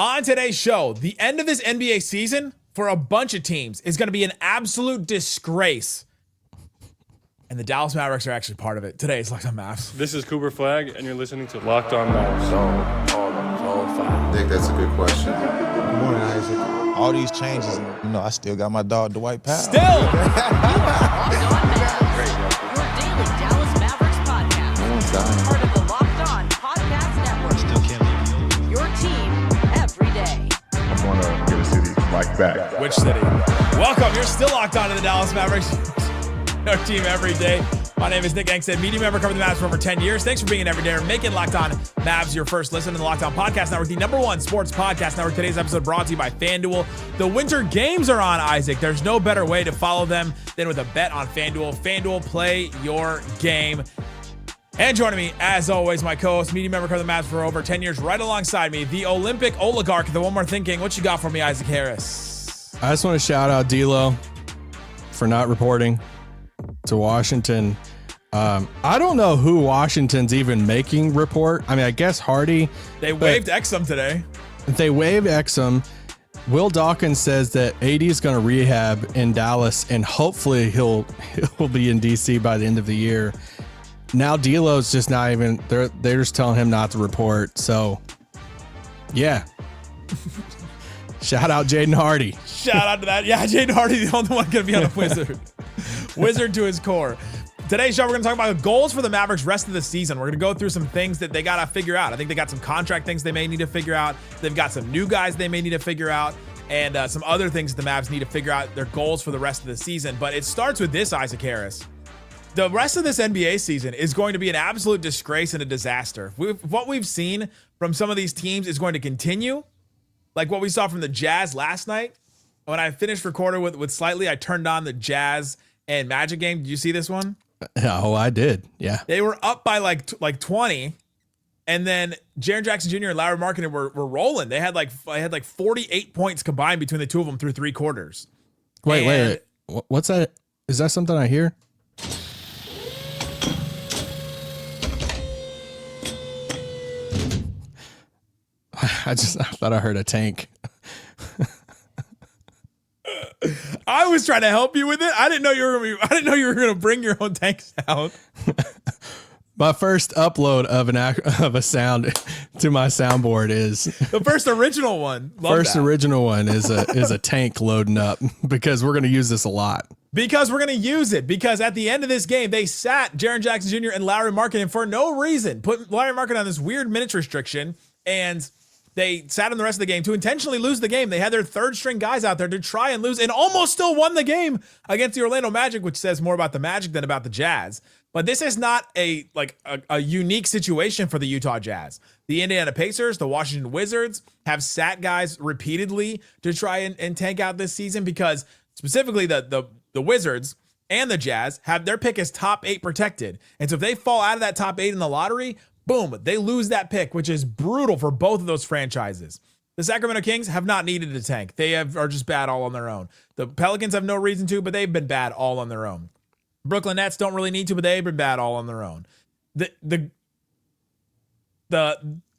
On today's show, the end of this NBA season for a bunch of teams is going to be an absolute disgrace. And the Dallas Mavericks are actually part of it. Today is Locked On Mavs. This is Cooper Flagg, and you're listening to Locked On Mavs. I think that's a good question. Good morning, Isaac. All these changes, I still got my dog, Dwight Powell. Still! Your daily Dallas Mavericks podcast. Part of the Locked On Podcast Network. Still can't leave. Your team every day. I want to get a city like that. Which city? Welcome. You're still locked on to the Dallas Mavericks. Our team every day. My name is Nick Angstadt, media member covering the Mavs for over 10 years. Thanks for being an everyday and making Locked On Mavs your first listen to the Locked On Podcast Network, the #1 sports podcast network. Today's episode brought to you by FanDuel. The winter games are on, Isaac. There's no better way to follow them than with a bet on FanDuel. FanDuel, play your game. And joining me, as always, my co-host, media member covering the Mavs for over 10 years, right alongside me, the Olympic oligarch, the one more thinking. What you got for me, Isaac Harris? I just want to shout out D'Lo for not reporting to Washington. I don't know who Washington's even making report. I mean, I guess Hardy. They waived Exum today. They waived Exum. Will Dawkins says that AD is going to rehab in Dallas, and hopefully he'll be in DC by the end of the year. Now D'Lo's just not even. They're just telling him not to report. So, yeah. Shout out Jaden Hardy. Shout out to that. Yeah, Jaden Hardy, the only one going to be on a Wizard. Wizard to his core. Today's show, we're going to talk about goals for the Mavericks rest of the season. We're going to go through some things that they got to figure out. I think they got some contract things they may need to figure out. They've got some new guys they may need to figure out. And some other things the Mavs need to figure out their goals for the rest of the season. But it starts with this, Isaac Harris. The rest of this NBA season is going to be an absolute disgrace and a disaster. What we've seen from some of these teams is going to continue. Like what we saw from the Jazz last night. When I finished recording with Slightly, I turned on the Jazz and Magic game. Did you see this one? Oh, I did. Yeah. They were up by like 20. And then Jaren Jackson Jr. and Larry Markkinen were rolling. They had like 48 points combined between the two of them through three quarters. Wait. What's that? Is that something I hear? I thought I heard a tank. I was trying to help you with it. I didn't know you were going to bring your own tank sound. My first upload of a sound to my soundboard is the first original one. Original one is a tank loading up because we're going to use this a lot. Because we're going to use it. Because at the end of this game, they sat Jaren Jackson Jr. and Larry Markkinen for no reason. Put Larry Markkinen on this weird minutes restriction, and they sat him the rest of the game to intentionally lose the game. They had their third string guys out there to try and lose and almost still won the game against the Orlando Magic, which says more about the Magic than about the Jazz. But this is not a unique situation for the Utah Jazz. The Indiana Pacers, the Washington Wizards have sat guys repeatedly to try and tank out this season because specifically the Wizards and the Jazz have their pick as top 8 protected. And so if they fall out of that top 8 in the lottery, boom, they lose that pick, which is brutal for both of those franchises. The Sacramento Kings have not needed to tank. They are just bad all on their own. The Pelicans have no reason to, but they've been bad all on their own. Brooklyn Nets don't really need to, but they've been bad all on their own. The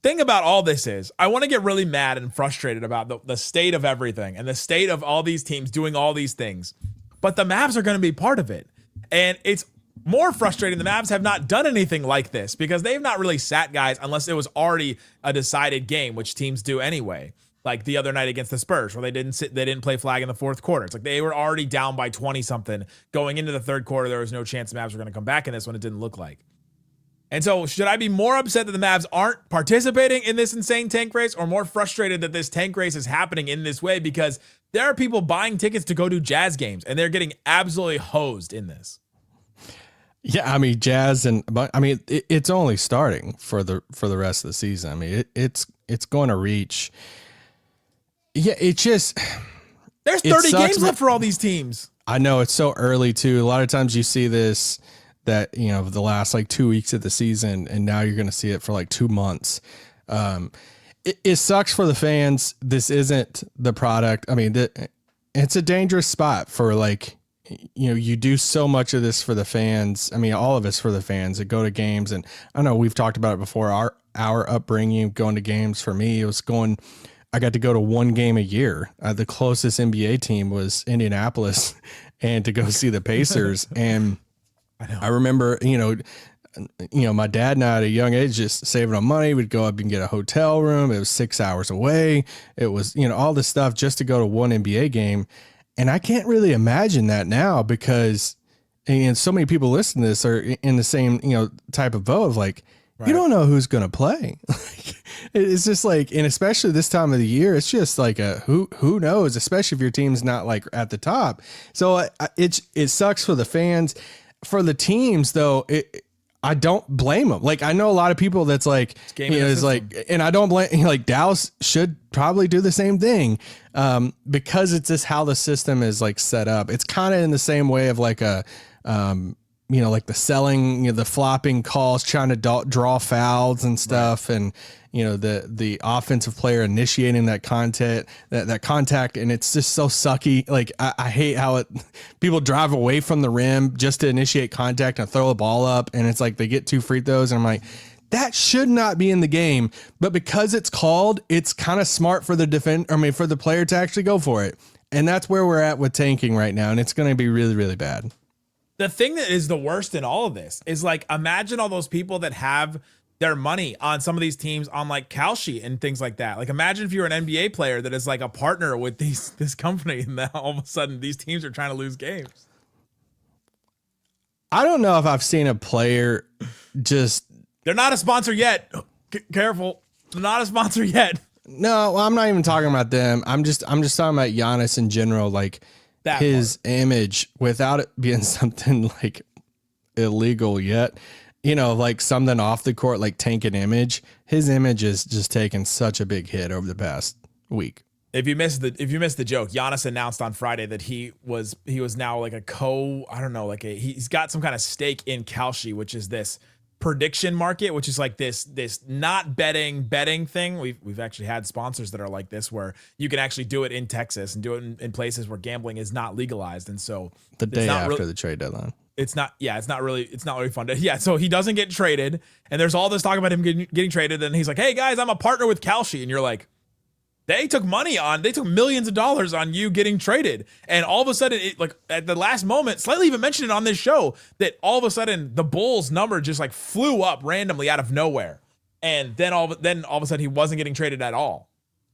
thing about all this is I want to get really mad and frustrated about the state of everything and the state of all these teams doing all these things. But the Mavs are going to be part of it. And it's more frustrating. The Mavs have not done anything like this because they've not really sat guys unless it was already a decided game, which teams do anyway. Like the other night against the Spurs, where they didn't play Flagg in the fourth quarter. It's like they were already down by 20 something going into the third quarter. There was no chance the Mavs were going to come back in this one. It didn't look like. And so should I be more upset that the Mavs aren't participating in this insane tank race, or more frustrated that this tank race is happening in this way? Because there are people buying tickets to go to Jazz games and they're getting absolutely hosed in this. Yeah, I mean Jazz, it's only starting for the rest of the season. I mean it's going to reach. Yeah, it just there's 30 games left for all these teams. I know it's so early too. A lot of times you see this that the last like 2 weeks of the season, and now you're going to see it for like 2 months. It sucks for the fans. This isn't the product. I mean, it's a dangerous spot for like. You do so much of this for the fans. I mean, all of us for the fans that go to games. And I know we've talked about it before. Our upbringing going to games for me, it was going I got to go to one game a year. The closest NBA team was Indianapolis, and to go see the Pacers. And I remember, my dad and I at a young age just saving up money. We'd go up and get a hotel room. It was 6 hours away. It was, all this stuff just to go to one NBA game. And I can't really imagine that now because, and so many people listening to this are in the same, type of boat of like, you don't know who's going to play. It's just like, and especially this time of the year, it's just like who knows, especially if your team's not like at the top. So it sucks for the fans. For the teams though, I don't blame them. Like, I know a lot of people that's like, it's like, and I don't blame, like Dallas should probably do the same thing because it's just how the system is like set up. It's kind of in the same way of like like the selling, the flopping calls, trying to draw fouls and stuff. Right. And, the offensive player initiating that contact. And it's just so sucky. Like I hate how people drive away from the rim just to initiate contact and throw the ball up. And it's like, they get 2 free throws and I'm like, that should not be in the game, but because it's called, it's kind of smart for the for the player to actually go for it. And that's where we're at with tanking right now. And it's going to be really, really bad. The thing that is the worst in all of this is like, imagine all those people that have their money on some of these teams on like Kalshi and things like that. Like, imagine if you're an NBA player that is like a partner with this company and then all of a sudden these teams are trying to lose games. I don't know if I've seen a player just... They're not a sponsor yet. Careful. They're not a sponsor yet. No, I'm not even talking about them. I'm just talking about Giannis in general, like that his image, without it being something like illegal yet, like something off the court, like tanking image. His image is just taking such a big hit over the past week. If you missed the joke, Giannis announced on Friday that he was now like he's got some kind of stake in Kalshi, which is this prediction market, which is like this not betting thing. We've actually had sponsors that are like this, where you can actually do it in Texas and do it in places where gambling is not legalized. And so the day after the trade deadline, it's not really fun. So he doesn't get traded, and there's all this talk about him getting traded. And he's like, "Hey guys, I'm a partner with Kalshi," and you're like, they took millions of dollars on you getting traded. And all of a sudden, like at the last moment, Slightly even mentioned it on this show, that all of a sudden the Bulls number just like flew up randomly out of nowhere. And then all of a sudden he wasn't getting traded at all.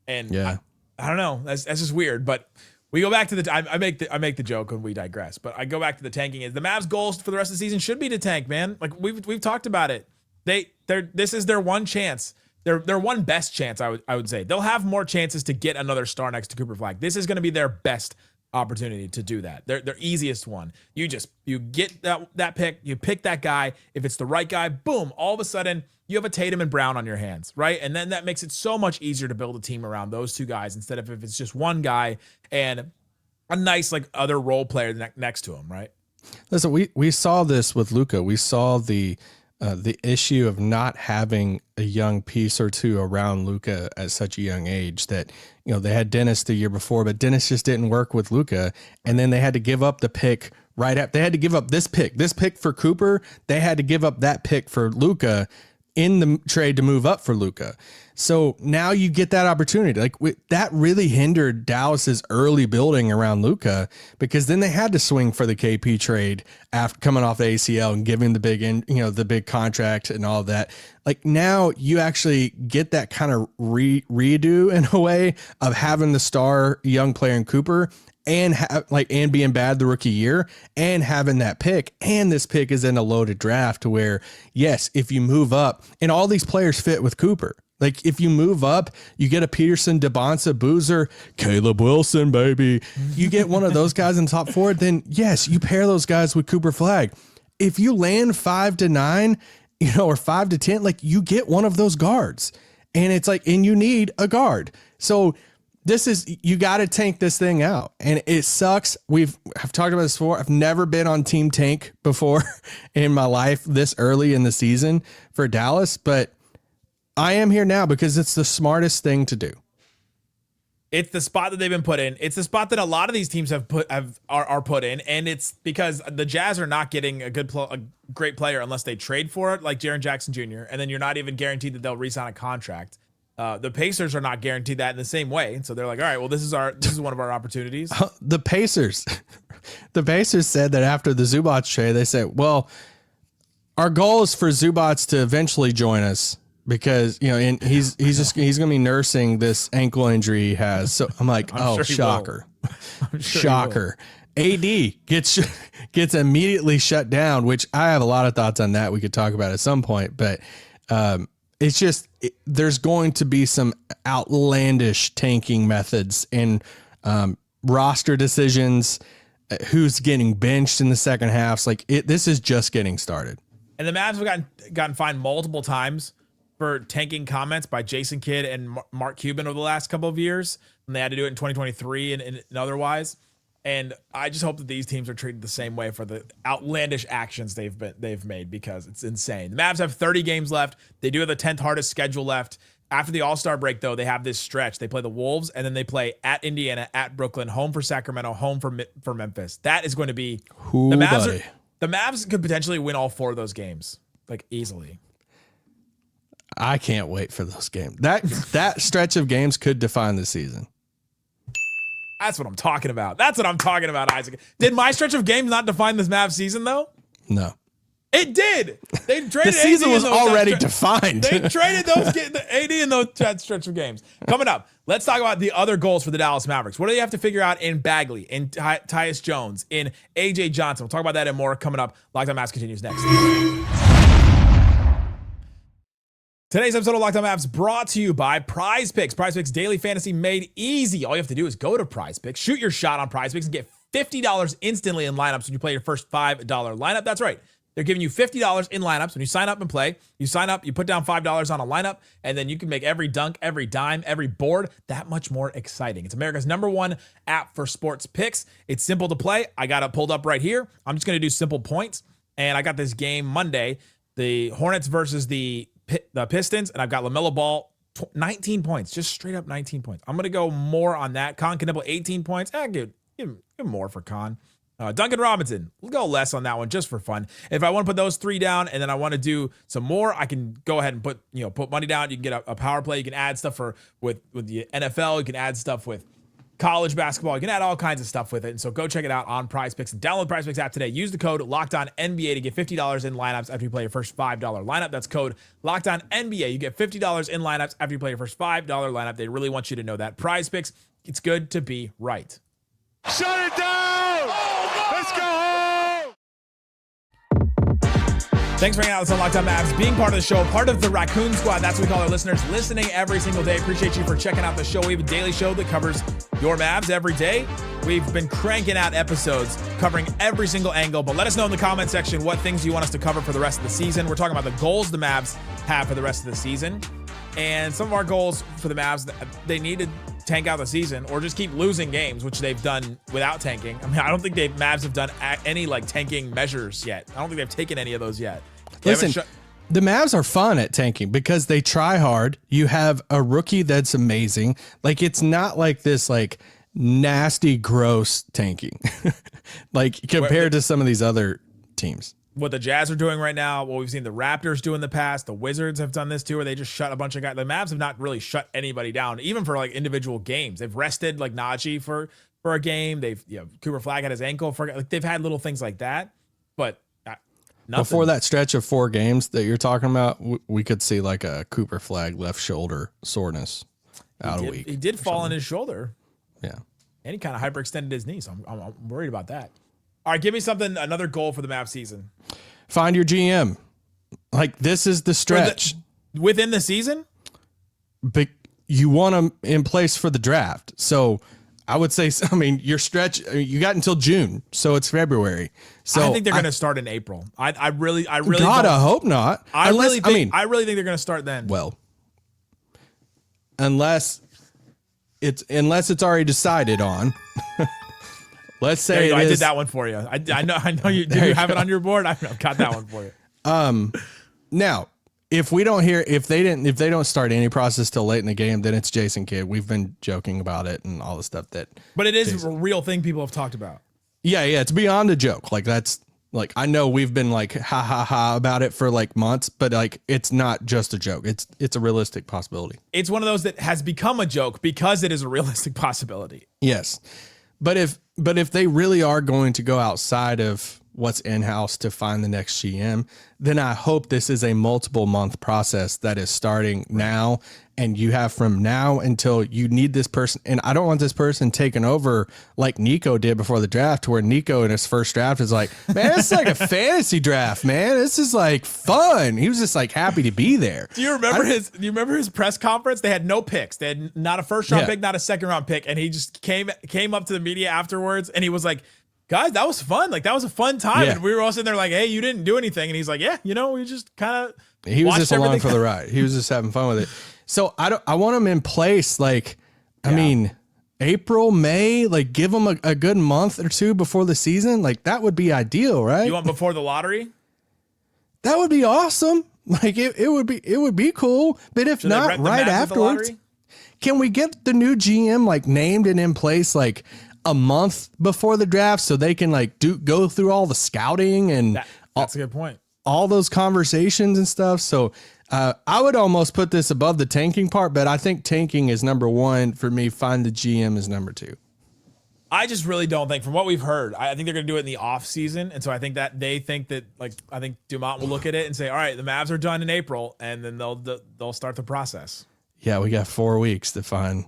And yeah, I don't know. That's just weird. But we go back to I make the joke when we digress, but I go back to the tanking. Is the Mavs' goals for the rest of the season should be to tank, man. Like we've talked about it. This is their one chance. Their one best chance, I would say. They'll have more chances to get another star next to Cooper Flagg. This is going to be their best opportunity to do that. Their easiest one. You get that pick, you pick that guy. If it's the right guy, boom, all of a sudden you have a Tatum and Brown on your hands, right? And then that makes it so much easier to build a team around those two guys instead of if it's just one guy and a nice like other role player next to him, right? Listen, we saw this with Luka. We saw the issue of not having a young piece or two around Luka at such a young age that, they had Dennis the year before, but Dennis just didn't work with Luka. And then they had to give up the pick right after. They had to give up this pick for Cooper. They had to give up that pick for Luka in the trade to move up for Luka. So now you get that opportunity. Like that really hindered Dallas's early building around Luka, because then they had to swing for the KP trade after coming off the ACL and giving the big contract and all of that. Like now you actually get that kind of redo in a way of having the star young player in Cooper and being bad the rookie year and having that pick. And this pick is in a loaded draft to where, yes, if you move up, and all these players fit with Cooper. Like if you move up, you get a Peterson, DeBonsa, Boozer, Caleb Wilson, baby. You get one of those guys in the top 4, then yes, you pair those guys with Cooper Flagg. If you land 5 to 9, or 5 to 10, like you get one of those guards. And it's like, and you need a guard. So you got to tank this thing out. And it sucks. I've talked about this before. I've never been on Team Tank before in my life this early in the season for Dallas, but I am here now because it's the smartest thing to do. It's the spot that they've been put in. It's the spot that a lot of these teams are put in, and it's because the Jazz are not getting a great player unless they trade for it, like Jaren Jackson Jr., and then you're not even guaranteed that they'll re-sign a contract. The Pacers are not guaranteed that in the same way. And so they're like, all right, well, this is one of our opportunities. The Pacers said that after the Zubac trade, they said, well, our goal is for Zubac to eventually join us because, and he's going to be nursing this ankle injury he has. So I'm like, sure shocker. Shocker. AD gets immediately shut down, which I have a lot of thoughts on that we could talk about at some point, but it's just there's going to be some outlandish tanking methods and roster decisions, who's getting benched in the second half. This is just getting started. And the Mavs have gotten fined multiple times for tanking comments by Jason Kidd and Mark Cuban over the last couple of years, and they had to do it in 2023 and otherwise. And I just hope that these teams are treated the same way for the outlandish actions they've made, because it's insane. The Mavs have 30 games left. They do have the 10th hardest schedule left. After the All-Star break, though, they have this stretch. They play the Wolves, and then they play at Indiana, at Brooklyn, home for Sacramento, home for Memphis. That is going to be the Mavs could potentially win all 4 of those games, easily. I can't wait for those games. That stretch of games could define the season. That's what I'm talking about. Isaac. Did my stretch of games not define this Mavs season, though? No. It did. They traded the season was already defined. They traded the AD in that stretch of games. Coming up, let's talk about the other goals for the Dallas Mavericks. What do they have to figure out in Bagley, in Tyus Jones, in AJ Johnson? We'll talk about that and more coming up. Locked On Mavs continues next. Today's episode of Locked On Mavs brought to you by Prize Picks. Prize Picks daily fantasy made easy. All you have to do is go to Prize Picks, shoot your shot on Prize Picks, and get $50 instantly in lineups when you play your first $5 lineup. That's right. They're giving you $50 in lineups when you sign up and play. You sign up, you put down $5 on a lineup, and then you can make every dunk, every dime, every board that much more exciting. It's America's #1 app for sports picks. It's simple to play. I got it pulled up right here. I'm just going to do simple points, and I got this game Monday, the Hornets versus the Pistons, and I've got LaMelo Ball, 19 points, just straight up 19 points. I'm going to go more on that. Con Knibble, 18 points. Give him more for Con. Duncan Robinson, we'll go less on that one just for fun. If I want to put those 3 down and then I want to do some more, I can go ahead and put money down. You can get a power play. You can add stuff with the NFL. You can add stuff with college basketball. You can add all kinds of stuff with it. And so go check it out on Prize Picks and download the Prize Picks app today. Use the code LOCKEDONNBA to get $50 in lineups after you play your first $5 lineup. That's code LOCKEDONNBA. You get $50 in lineups after you play your first $5 lineup. They really want you to know that. Prize Picks, it's good to be right. Shut it down! Let's go home! Thanks for hanging out with us on Locked On Mavs, being part of the show, part of the Raccoon Squad. That's what we call our listeners, listening every single day. Appreciate you for checking out the show. We have a daily show that covers your Mavs every day. We've been cranking out episodes covering every single angle, but let us know in the comment section what things you want us to cover for the rest of the season. We're talking about the goals the Mavs have for the rest of the season. And some of our goals for the Mavs, they need to tank out the season or just keep losing games, which they've done without tanking. I mean, I don't think Mavs have done any tanking measures yet. I don't think they've taken any of those yet. Listen, the Mavs are fun at tanking because they try hard. You have a rookie that's amazing. It's not like this nasty, gross tanking compared to some of these other teams. What the Jazz are doing right now, what we've seen the Raptors do in the past, the Wizards have done this too, where they just shut a bunch of guys. The Mavs have not really shut anybody down, even for individual games. They've rested Naji for a game. They've Cooper Flagg had his ankle they've had little things like that, but nothing. Before that stretch of 4 games that you're talking about, we could see a Cooper Flagg left shoulder soreness out a week. He did fall on his shoulder. Yeah, and he kind of hyperextended his knee, so I'm worried about that. All right, give me another goal for the Mavs season. Find your GM. This is the stretch. Within the season? But you want them in place for the draft. So I would say, your stretch, you got until June, so it's February. So I think they're going to start in April. I really God, I hope not. I really think they're going to start then. Well, unless it's already decided on. Let's say I did that one for you. I know you. Do you have it on your board? I've got that one for you. Now, if they don't start any process till late in the game, then it's Jason Kidd. We've been joking about it and all the stuff that. But it is a real thing people have talked about. Yeah, it's beyond a joke. Like, I know we've been like, ha ha ha about it for like months, but like, it's not just a joke. It's a realistic possibility. It's one of those that has become a joke because it is a realistic possibility. Yes. But if they really are going to go outside of what's in-house to find the next GM, then I hope this is a multiple month process that is starting now, and you have from now until you need this person. And I don't want this person taking over like Nico did before the draft, where Nico in his first draft is like, man, it's like a fantasy draft, man. This is like fun. He was just like happy to be there. Do you remember his press conference? They had no picks. They had not a first round pick, not a second round pick. And he just came up to the media afterwards and he was like, guys, that was fun. Like, that was a fun time. Yeah. And we were all sitting there like, hey, you didn't do anything. And he's like, yeah, we just kind of. He was just along for the ride. He was just having fun with it. So I want him in place. Like, I mean, April, May, like give him a good month or two before the season. Like, that would be ideal, right? You want before the lottery? That would be awesome. Like it would be cool. But if not, right afterwards, can we get the new GM like named and in place like a month before the draft so they can like go through all the scouting and that's a good point. All those conversations and stuff. So I would almost put this above the tanking part, but I think tanking is number one for me. Find the GM is number two. I just really don't think, from what we've heard, I think they're going to do it in the off season. And so I think that they think that, like, I think Dumont will look at it and say, all right, the Mavs are done in April, and then they'll start the process. Yeah, we got 4 weeks to find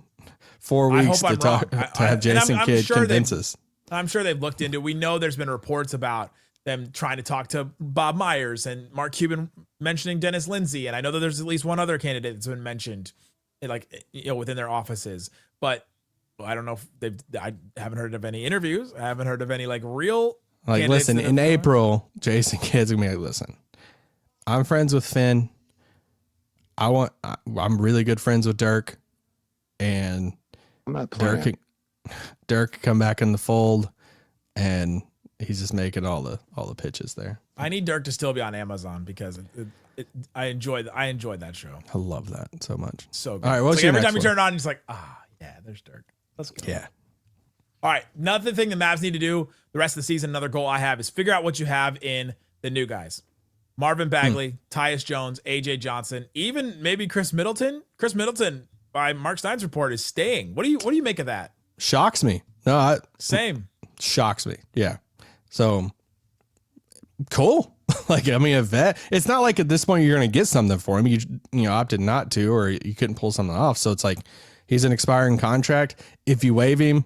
4 weeks to talk to have Jason Kidd convince us. I'm sure they've looked into it. We know there's been reports about them trying to talk to Bob Myers and Mark Cuban mentioning Dennis Lindsey. And I know that there's at least one other candidate that's been mentioned, like, within their offices, but I don't know if I haven't heard of any interviews. I haven't heard of any like real. Like, listen, in April, Jason Kidd's gonna be like, listen, I'm friends with Finn. I'm really good friends with Dirk, and I'm not playing. Dirk come back in the fold, and he's just making all the pitches there. I need Dirk to still be on Amazon because I enjoyed that show. I love that so much. So good. All right, what's like your every next time you one? turn it on, it's like, yeah, there's Dirk. Let's go. Yeah. All right. Another thing the Mavs need to do the rest of the season, another goal I have, is figure out what you have in the new guys. Marvin Bagley, Tyus Jones, AJ Johnson, even maybe Khris Middleton. Khris Middleton, by Mark Stein's report, is staying. What do you make of that? Shocks me. No, Same. Shocks me. Yeah. So cool. Like, I mean, a vet. It's not like at this point you're going to get something for him. You opted not to, or you couldn't pull something off. So it's like, he's an expiring contract. If you waive him,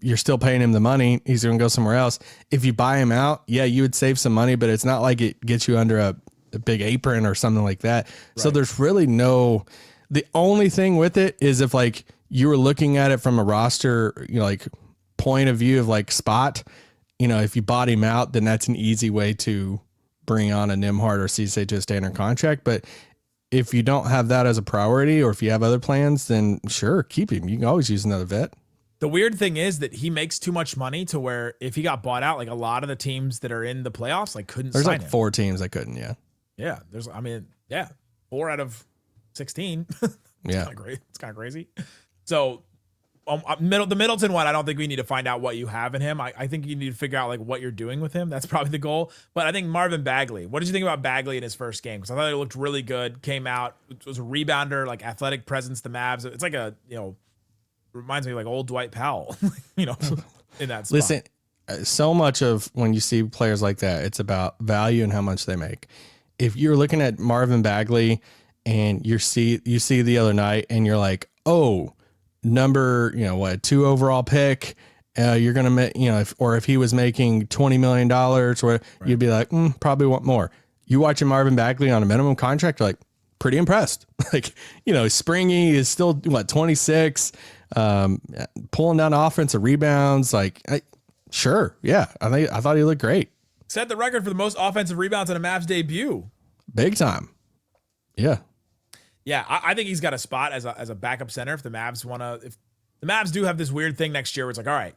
you're still paying him the money. He's going to go somewhere else. If you buy him out, yeah, you would save some money, but it's not like it gets you under a big apron or something like that. Right. So there's really the only thing with it is if like you were looking at it from a roster, like point of view of like spot, if you bought him out, then that's an easy way to bring on a Nimhard or CJ to a standard contract. But if you don't have that as a priority, or if you have other plans, then sure, keep him. You can always use another vet. The weird thing is that he makes too much money to where if he got bought out, like a lot of the teams that are in the playoffs, like couldn't There's sign like him. 4 teams that couldn't. Yeah. Yeah. 4 out of 16. Yeah. It's kind of crazy. So the Middleton one, I don't think we need to find out what you have in him. I think you need to figure out like what you're doing with him. That's probably the goal. But I think Marvin Bagley, what did you think about Bagley in his first game? Because I thought he looked really good. Came out, was a rebounder, like athletic presence. The Mavs. It's like reminds me of like old Dwight Powell, in that spot. Listen, so much of when you see players like that, it's about value and how much they make. If you're looking at Marvin Bagley and you see the other night and you're like, oh, number, 2 overall pick, you're going to make, if he was making $20 million or you'd be like, probably want more. You watching Marvin Bagley on a minimum contract, you're like pretty impressed. Like, springy, is still 26, pulling down offensive rebounds. Like, sure. Yeah. I thought he looked great. Set the record for the most offensive rebounds in a Mavs debut. Big time. Yeah. Yeah, I think he's got a spot as a backup center if the Mavs want to. If the Mavs do have this weird thing next year where it's like, all right,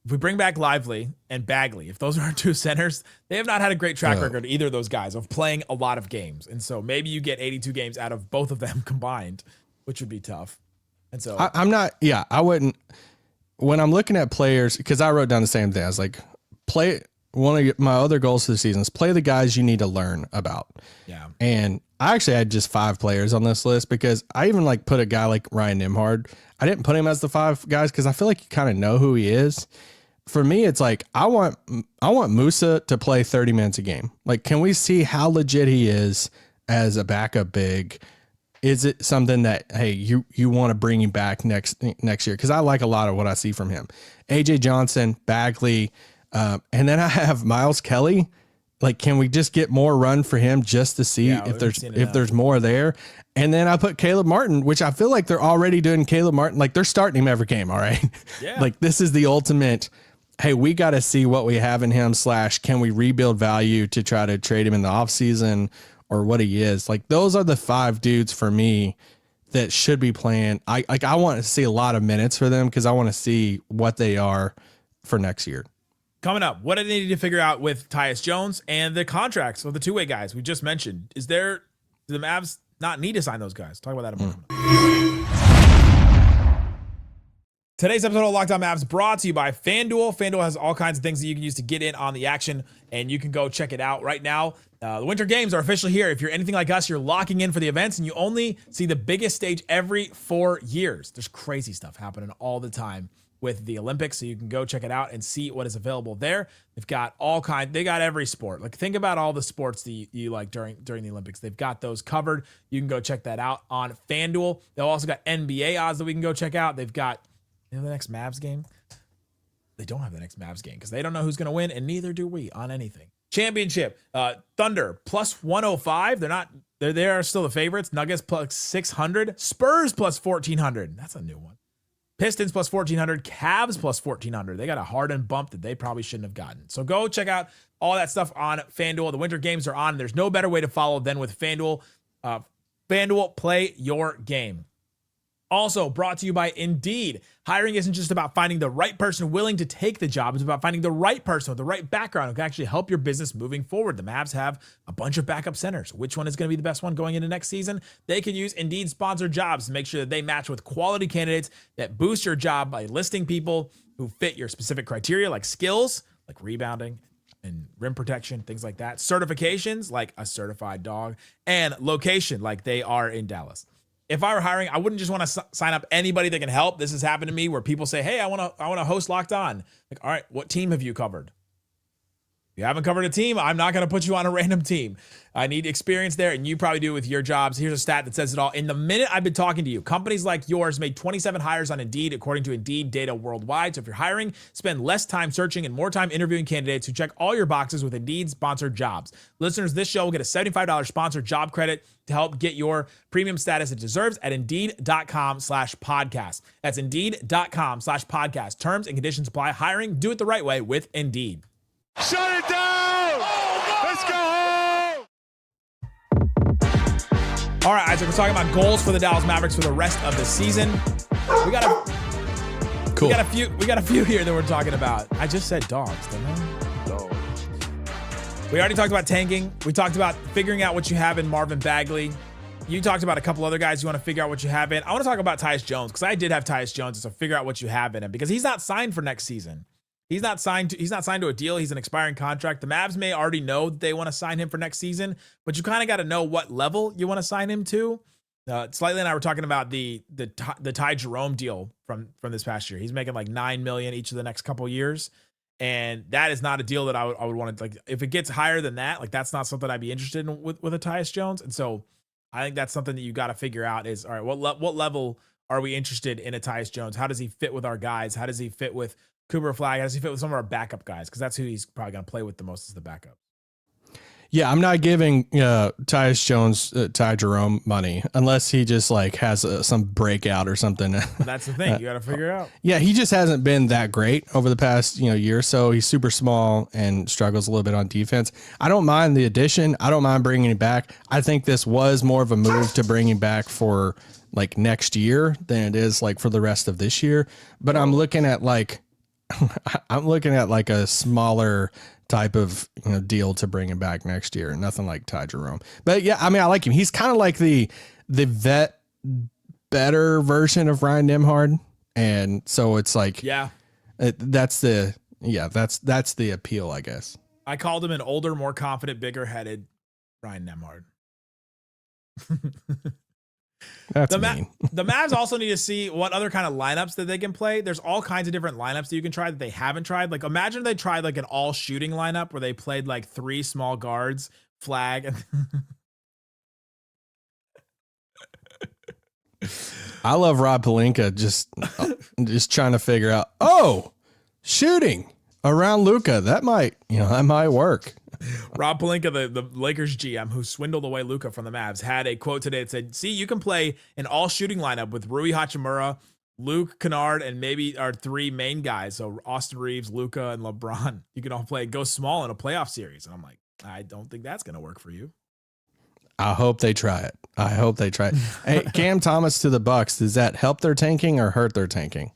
if we bring back Lively and Bagley, if those are our 2 centers, they have not had a great track record, either of those guys, of playing a lot of games. And so maybe you get 82 games out of both of them combined, which would be tough. And so I wouldn't, when I'm looking at players, because I wrote down the same thing. I was like, one of my other goals for the season is play the guys you need to learn about. Yeah. And I actually had just 5 players on this list because I even like put a guy like Ryan Nembhard. I didn't put him as the 5 guys because I feel like you kind of know who he is. For me, it's like I want Musa to play 30 minutes a game. Like, can we see how legit he is as a backup big? Is it something that, hey, you want to bring him back next year? Because I like a lot of what I see from him. AJ Johnson, Bagley, and then I have Miles Kelly. Like, can we just get more run for him just to see if there's more there? And then I put Caleb Martin, which I feel like they're already doing Caleb Martin. Like, they're starting him every game. All right. Yeah. Like, this is the ultimate. Hey, we got to see what we have in him / can we rebuild value to try to trade him in the offseason or what he is. Like, those are the 5 dudes for me that should be playing. I want to see a lot of minutes for them because I want to see what they are for next year. Coming up, what do they need to figure out with Tyus Jones and the contracts of the two-way guys we just mentioned? Do the Mavs not need to sign those guys? Talk about that in a moment. Today's episode of Locked On Mavs brought to you by FanDuel. FanDuel has all kinds of things that you can use to get in on the action, and you can go check it out right now. The Winter Games are officially here. If you're anything like us, you're locking in for the events, and you only see the biggest stage every 4 years. There's crazy stuff happening all the time with the Olympics, so you can go check it out and see what is available there. They've got they got every sport. Like, think about all the sports that you like during the Olympics. They've got those covered. You can go check that out on FanDuel. They've also got NBA odds that we can go check out. They've got the next Mavs game. They don't have the next Mavs game because they don't know who's going to win, and neither do we on anything. Championship, Thunder plus 105. They are still the favorites. Nuggets plus 600. Spurs plus 1400. That's a new one. Pistons plus 1400. Cavs plus 1400. They got a Harden bump that they probably shouldn't have gotten. So go check out all that stuff on FanDuel. The Winter Games are on. There's no better way to follow than with FanDuel. FanDuel, play your game. Also brought to you by Indeed. Hiring isn't just about finding the right person willing to take the job. It's about finding the right person with the right background who can actually help your business moving forward. The Mavs have a bunch of backup centers. Which one is going to be the best one going into next season? They can use Indeed sponsored jobs to make sure that they match with quality candidates that boost your job by listing people who fit your specific criteria, like skills, like rebounding and rim protection, things like that. Certifications, like a certified dog, and location, like they are in Dallas. If I were hiring, I wouldn't just want to sign up anybody that can help. This has happened to me where people say, hey, I want to host Locked On. Like, all right, what team have you covered? If you haven't covered a team, I'm not going to put you on a random team. I need experience there, and you probably do with your jobs. Here's a stat that says it all. In the minute I've been talking to you, companies like yours made 27 hires on Indeed, according to Indeed data worldwide. So if you're hiring, spend less time searching and more time interviewing candidates who check all your boxes with Indeed sponsored jobs. Listeners, this show will get a $75 sponsored job credit to help get your premium status it deserves at Indeed.com/podcast. That's Indeed.com/podcast. Terms and conditions apply. Hiring, do it the right way with Indeed. Shut it down! Let's go home! All right, Isaac, we're talking about goals for the Dallas Mavericks for the rest of the season. We got a few here that we're talking about. I just said dogs, didn't I? Dogs. We already talked about tanking. We talked about figuring out what you have in Marvin Bagley. You talked about a couple other guys you want to figure out what you have in. I want to talk about Tyus Jones because I did have Tyus Jones, so figure out what you have in him because he's not signed for next season. He's not signed to a deal. He's an expiring contract. The Mavs may already know that they want to sign him for next season, but you kind of got to know what level you want to sign him to. Slightly and I were talking about the Ty Jerome deal from this past year. He's making like $9 million each of the next couple of years, and that is not a deal that I would want to, like, if it gets higher than that, like that's not something I'd be interested in with a Tyus Jones. And so I think that's something that you got to figure out is, all right, what level are we interested in a Tyus Jones? How does he fit with our guys? How does he fit with Cooper Flagg? How does he fit with some of our backup guys? Because that's who he's probably going to play with the most is the backup. Yeah, I'm not giving Tyus Jones, Ty Jerome money unless he just like has some breakout or something. That's the thing you got to figure out. Yeah, he just hasn't been that great over the past year or so. He's super small and struggles a little bit on defense. I don't mind the addition. I don't mind bringing him back. I think this was more of a move to bring him back for like next year than it is like for the rest of this year. But I'm looking at like a smaller type of deal to bring him back next year. Nothing like Ty Jerome. But yeah, I mean, I like him. He's kind of like the vet better version of Ryan Nembhard. And so it's like, yeah, that's the yeah, that's the appeal, I guess. I called him an older, more confident, bigger-headed Ryan Nembhard. That's mean. The Mavs also need to see what other kind of lineups that they can play. There's all kinds of different lineups that you can try that they haven't tried. Like, imagine they tried like an all shooting lineup where they played like 3 small guards, Flagg. And I love Rob Pelinka just trying to figure out, shooting around Luka. That might work. Rob Pelinka, the Lakers GM who swindled away Luka from the Mavs, had a quote today that said, see, you can play an all shooting lineup with Rui Hachimura, Luke Kennard, and maybe our 3 main guys. So Austin Reeves, Luka, and LeBron. You can all go small in a playoff series. And I'm like, I don't think that's going to work for you. I hope they try it. Hey, Cam Thomas to the Bucks. Does that help their tanking or hurt their tanking?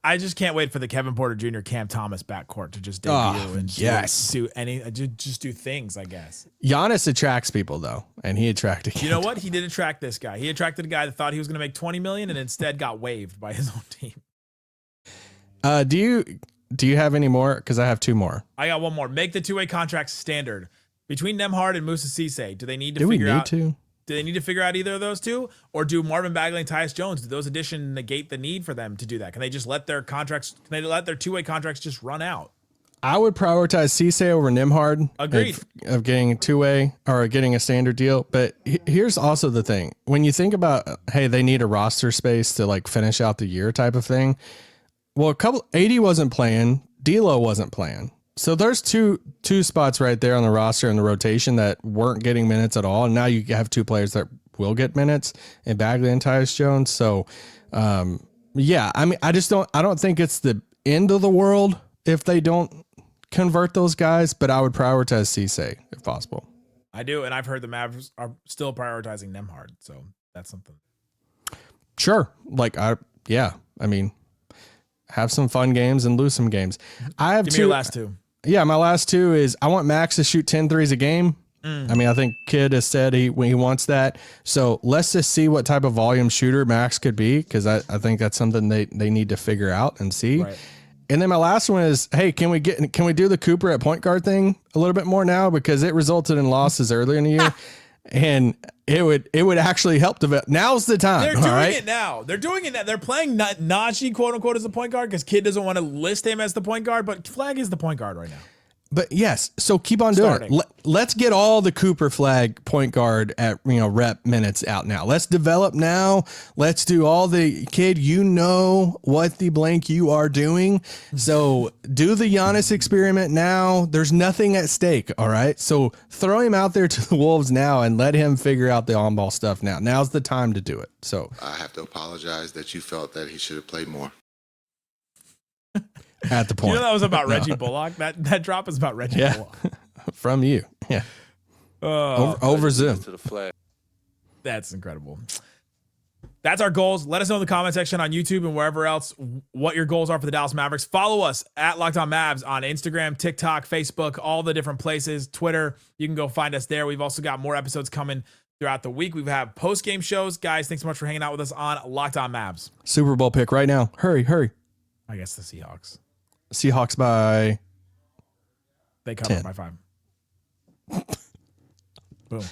I just can't wait for the Kevin Porter Jr. Cam Thomas backcourt to just debut and just do things, I guess. Giannis attracts people though, and he attracted. You know what? He did attract this guy. He attracted a guy that thought he was going to make $20 million and instead got waived by his own team. Do you have any more? Because I have 2 more. I got one more. Make the 2-way contracts standard between Nembhard and Moussa Cisse. Do they need to figure out? Do they need to figure out either of those 2, or do Marvin Bagley and Tyus Jones, do those additions negate the need for them to do that? Can they just let their contracts? Can they let their 2-way contracts just run out? I would prioritize Cisse over Nembhard. Agreed. Of getting a 2-way or getting a standard deal. But here's also the thing: when you think about, hey, they need a roster space to like finish out the year type of thing. Well, AD wasn't playing, D'Lo wasn't playing. So there's two spots right there on the roster in the rotation that weren't getting minutes at all. And now you have 2 players that will get minutes in Bagley and Tyus Jones. So, yeah, I mean, I don't think it's the end of the world if they don't convert those guys, but I would prioritize Cisse if possible. I do. And I've heard the Mavs are still prioritizing Nembhard. So that's something. Sure. I mean, have some fun games and lose some games. I have Give 2. me your last 2. Yeah, my last 2 is I want Max to shoot 10 threes a game. I mean, I think Kid has said he wants that. So let's just see what type of volume shooter Max could be, because I think that's something they need to figure out and see. Right. And then my last one is, hey, can we do the Cooper at point guard thing a little bit more now, because it resulted in losses earlier in the year. And it would actually help develop. Now's the time. They're doing it now. They're doing it now. They're playing Naji, quote unquote, as the point guard because Kid doesn't want to list him as the point guard, but Flagg is the point guard right now. But yes, so keep on doing it. Let's get all the Cooper Flagg point guard at rep minutes out now. Let's develop now. Let's do all the Kid. You know what the blank you are doing. So do the Giannis experiment now. There's nothing at stake. All right. So throw him out there to the Wolves now and let him figure out the on-ball stuff now. Now's the time to do it. So I have to apologize that you felt that he should have played more. At the point. You know that was about Reggie Bullock? That drop is about Reggie Bullock. From you. Yeah. Over Zoom. To the flag. That's incredible. That's our goals. Let us know in the comment section on YouTube and wherever else what your goals are for the Dallas Mavericks. Follow us at Locked On Mavs on Instagram, TikTok, Facebook, all the different places, Twitter. You can go find us there. We've also got more episodes coming throughout the week. We have post-game shows. Guys, thanks so much for hanging out with us on Locked On Mavs. Super Bowl pick right now. Hurry. I guess the Seahawks. Seahawks by... They cover 10. by 5. Boom.